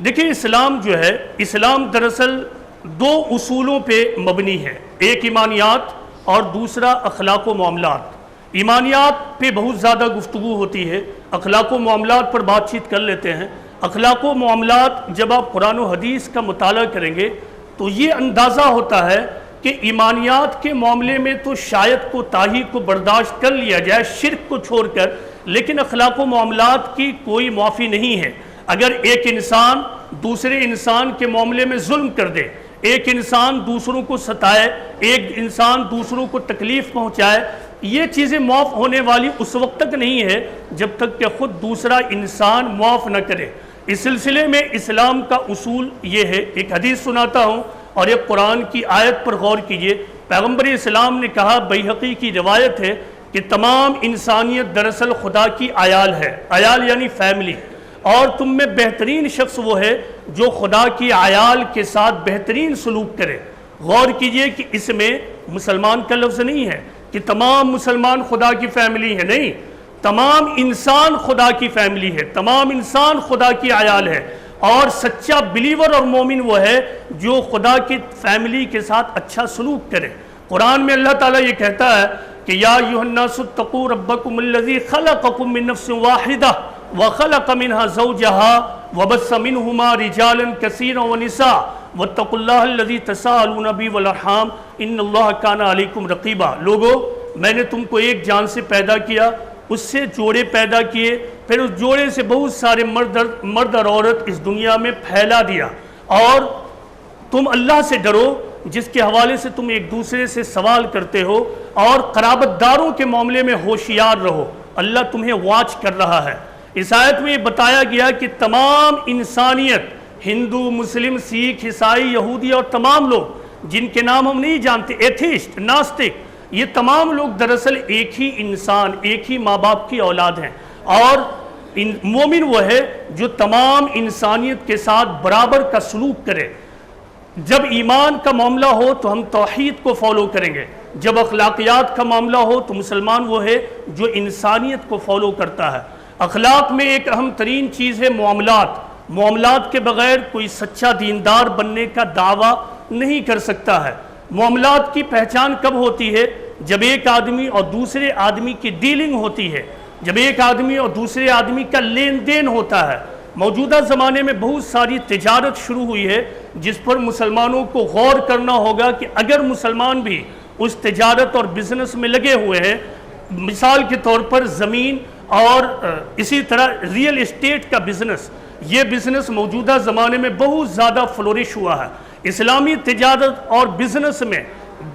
دیکھیں اسلام جو ہے، اسلام دراصل دو اصولوں پہ مبنی ہے، ایک ایمانیات اور دوسرا اخلاق و معاملات۔ ایمانیات پہ بہت زیادہ گفتگو ہوتی ہے، اخلاق و معاملات پر بات چیت کر لیتے ہیں۔ اخلاق و معاملات جب آپ قرآن و حدیث کا مطالعہ کریں گے تو یہ اندازہ ہوتا ہے کہ ایمانیات کے معاملے میں تو شاید کوتاہی کو برداشت کر لیا جائے شرک کو چھوڑ کر، لیکن اخلاق و معاملات کی کوئی معافی نہیں ہے۔ اگر ایک انسان دوسرے انسان کے معاملے میں ظلم کر دے، ایک انسان دوسروں کو ستائے، ایک انسان دوسروں کو تکلیف پہنچائے، یہ چیزیں معاف ہونے والی اس وقت تک نہیں ہے جب تک کہ خود دوسرا انسان معاف نہ کرے۔ اس سلسلے میں اسلام کا اصول یہ ہے، ایک حدیث سناتا ہوں اور ایک قرآن کی آیت پر غور کیجئے۔ پیغمبر اسلام نے کہا، بیہقی کی روایت ہے کہ تمام انسانیت دراصل خدا کی عیال ہے، عیال یعنی فیملی، اور تم میں بہترین شخص وہ ہے جو خدا کی عیال کے ساتھ بہترین سلوک کرے۔ غور کیجئے کہ اس میں مسلمان کا لفظ نہیں ہے کہ تمام مسلمان خدا کی فیملی ہے، نہیں، تمام انسان خدا کی فیملی ہے، تمام انسان خدا کی عیال ہے، اور سچا بلیور اور مومن وہ ہے جو خدا کی فیملی کے ساتھ اچھا سلوک کرے۔ قرآن میں اللہ تعالیٰ یہ کہتا ہے کہ یا ایھا الناس اتقوا ربکم الذی خلقکم من نفس واحدہ وخلق منها زوجها وبث منهما رجالا كثيرا ونساء واتقوا اللہ الذی تساءلون به والارحام ان اللہ کان علیکم رقیبا۔ لوگو، میں نے تم کو ایک جان سے پیدا کیا، اس سے جوڑے پیدا کیے، پھر اس جوڑے سے بہت سارے مرد اور عورت اس دنیا میں پھیلا دیا، اور تم اللہ سے ڈرو جس کے حوالے سے تم ایک دوسرے سے سوال کرتے ہو، اور قرابت داروں کے معاملے میں ہوشیار رہو، اللہ تمہیں واچ کر رہا ہے۔ اس آیت میں یہ بتایا گیا کہ تمام انسانیت، ہندو، مسلم، سکھ، عیسائی، یہودی اور تمام لوگ جن کے نام ہم نہیں جانتے، ایتھیسٹ، ناستک، یہ تمام لوگ دراصل ایک ہی انسان، ایک ہی ماں باپ کی اولاد ہیں، اور مومن وہ ہے جو تمام انسانیت کے ساتھ برابر کا سلوک کرے۔ جب ایمان کا معاملہ ہو تو ہم توحید کو فالو کریں گے، جب اخلاقیات کا معاملہ ہو تو مسلمان وہ ہے جو انسانیت کو فالو کرتا ہے۔ اخلاق میں ایک اہم ترین چیز ہے معاملات۔ معاملات کے بغیر کوئی سچا دیندار بننے کا دعویٰ نہیں کر سکتا ہے۔ معاملات کی پہچان کب ہوتی ہے؟ جب ایک آدمی اور دوسرے آدمی کی ڈیلنگ ہوتی ہے، جب ایک آدمی اور دوسرے آدمی کا لین دین ہوتا ہے۔ موجودہ زمانے میں بہت ساری تجارت شروع ہوئی ہے جس پر مسلمانوں کو غور کرنا ہوگا کہ اگر مسلمان بھی اس تجارت اور بزنس میں لگے ہوئے ہیں، مثال کے طور پر زمین اور اسی طرح ریئل اسٹیٹ کا بزنس، یہ بزنس موجودہ زمانے میں بہت زیادہ فلورش ہوا ہے۔ اسلامی تجارت اور بزنس میں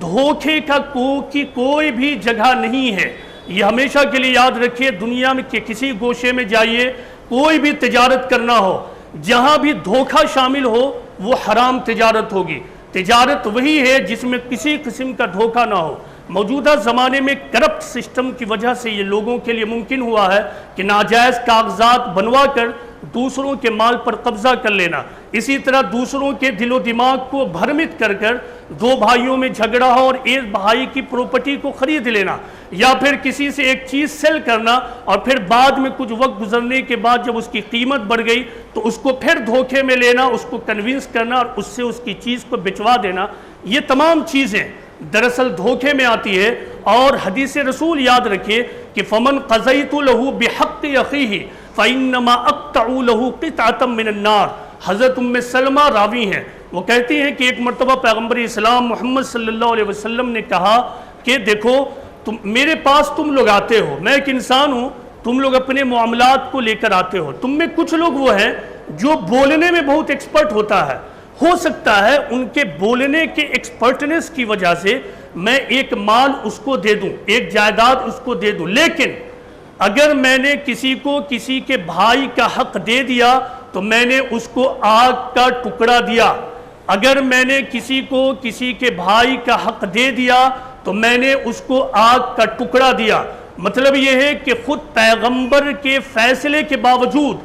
دھوکے کا کوئی بھی جگہ نہیں ہے۔ یہ ہمیشہ کے لیے یاد رکھیے، دنیا میں کہ کسی گوشے میں جائیے، کوئی بھی تجارت کرنا ہو، جہاں بھی دھوکہ شامل ہو وہ حرام تجارت ہوگی۔ تجارت وہی ہے جس میں کسی قسم کا دھوکہ نہ ہو۔ موجودہ زمانے میں کرپٹ سسٹم کی وجہ سے یہ لوگوں کے لیے ممکن ہوا ہے کہ ناجائز کاغذات بنوا کر دوسروں کے مال پر قبضہ کر لینا، اسی طرح دوسروں کے دل و دماغ کو بھرمت کر کر دو بھائیوں میں جھگڑا ہو اور ایک بھائی کی پراپرٹی کو خرید لینا، یا پھر کسی سے ایک چیز سیل کرنا اور پھر بعد میں کچھ وقت گزرنے کے بعد جب اس کی قیمت بڑھ گئی تو اس کو پھر دھوکے میں لینا، اس کو کنونس کرنا اور اس سے اس کی چیز کو بچوا دینا۔ یہ تمام چیزیں دراصل دھوکے میں آتی ہے، اور حدیث رسول یاد رکھیے کہ فمن قضیت لہ بحق اخیہ فانما اقطع لہ قطعۃ من النار۔ حضرت ام سلمہ راوی ہیں، وہ کہتی ہیں کہ ایک مرتبہ پیغمبر اسلام محمد صلی اللہ علیہ وسلم نے کہا کہ دیکھو میرے پاس تم لوگ آتے ہو، میں ایک انسان ہوں، تم لوگ اپنے معاملات کو لے کر آتے ہو، تم میں کچھ لوگ وہ ہیں جو بولنے میں بہت ایکسپرٹ ہوتا ہے، ہو سکتا ہے ان کے بولنے کے ایکسپرٹنس کی وجہ سے میں ایک مال اس کو دے دوں، ایک جائیداد اس کو دے دوں، لیکن اگر میں نے کسی کو کسی کے بھائی کا حق دے دیا تو میں نے اس کو آگ کا ٹکڑا دیا، اگر میں نے کسی کو کسی کے بھائی کا حق دے دیا تو میں نے اس کو آگ کا ٹکڑا دیا۔ مطلب یہ ہے کہ خود پیغمبر کے فیصلے کے باوجود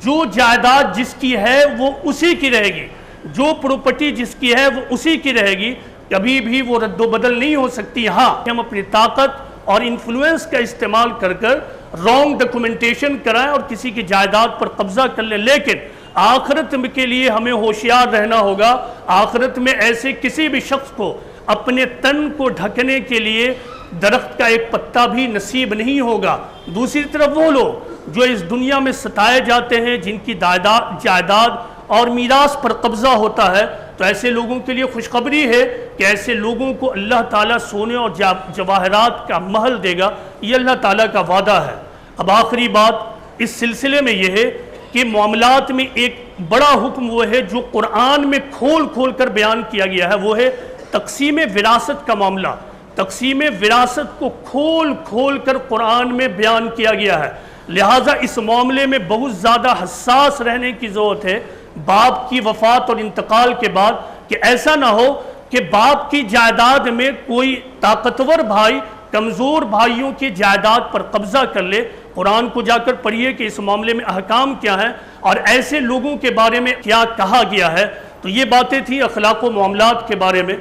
جو جائیداد جس کی ہے وہ اسی کی رہے گی، جو پراپرٹی جس کی ہے وہ اسی کی رہے گی، کبھی بھی وہ رد و بدل نہیں ہو سکتی۔ ہاں ہم اپنی طاقت اور انفلوئنس کا استعمال کر رانگ ڈاکومنٹیشن کرائیں اور کسی کی جائیداد پر قبضہ کر لیں، لیکن آخرت کے لیے ہمیں ہوشیار رہنا ہوگا۔ آخرت میں ایسے کسی بھی شخص کو اپنے تن کو ڈھکنے کے لیے درخت کا ایک پتا بھی نصیب نہیں ہوگا۔ دوسری طرف وہ لوگ جو اس دنیا میں ستائے جاتے ہیں، جن کی جائیداد اور میراث پر قبضہ ہوتا ہے، تو ایسے لوگوں کے لیے خوشخبری ہے کہ ایسے لوگوں کو اللہ تعالیٰ سونے اور جواہرات کا محل دے گا۔ یہ اللہ تعالیٰ کا وعدہ ہے۔ اب آخری بات اس سلسلے میں یہ ہے کہ معاملات میں ایک بڑا حکم وہ ہے جو قرآن میں کھول کھول کر بیان کیا گیا ہے، وہ ہے تقسیم وراثت کا معاملہ۔ تقسیم وراثت کو کھول کھول کر قرآن میں بیان کیا گیا ہے، لہٰذا اس معاملے میں بہت زیادہ حساس رہنے کی ضرورت ہے باپ کی وفات اور انتقال کے بعد، کہ ایسا نہ ہو کہ باپ کی جائیداد میں کوئی طاقتور بھائی کمزور بھائیوں کی جائیداد پر قبضہ کر لے۔ قرآن کو جا کر پڑھیے کہ اس معاملے میں احکام کیا ہیں اور ایسے لوگوں کے بارے میں کیا کہا گیا ہے۔ تو یہ باتیں تھیں اخلاق و معاملات کے بارے میں۔